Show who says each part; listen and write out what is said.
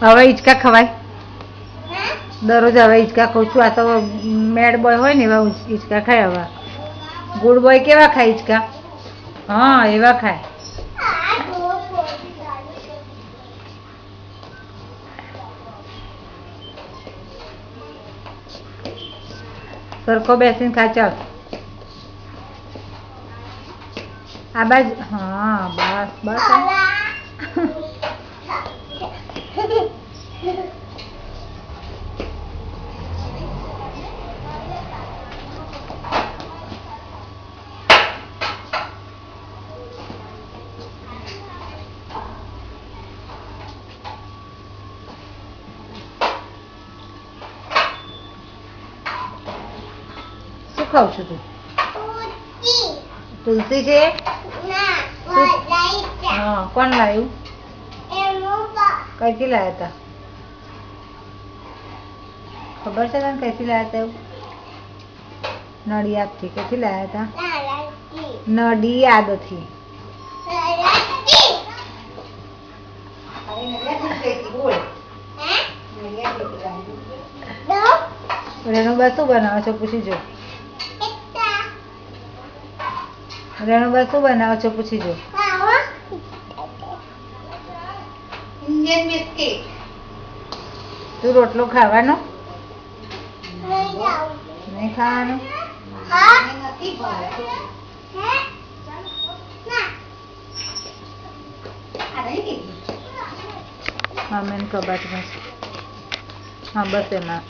Speaker 1: હવે હિંચકા ખવાય દરરોજ હવે હિંચકા ખાઉં છું. આ તો મેડ બોય હોય ને એવા હિંચકા ખાય. હવે ગુડ બોય કેવા ખાય હિંચકા? હા એવા ખાય. સરખો બેસીને ખા. ચાલ આ બાજુ. હા બસ બસ. શું ખાવ છું તું? તુલસી છે? હા કોણ લાવ્યું? કઈથી લાવ્યા હતા? ખબર છે તને કઈથી લાવ્યા હતા? એવું નડિયાદથી. કઈથી લાવ્યા હતા? નડિયાદથી. રેણુબા શું બનાવો છો પૂછી જો. રેણુબા શું બનાવો છો પૂછી જો. Indian biscuit. તું રોટલો ખાવાનો? નહીં ખાવાનો? હા મેં કબાટમાં. હા બસ એમાં.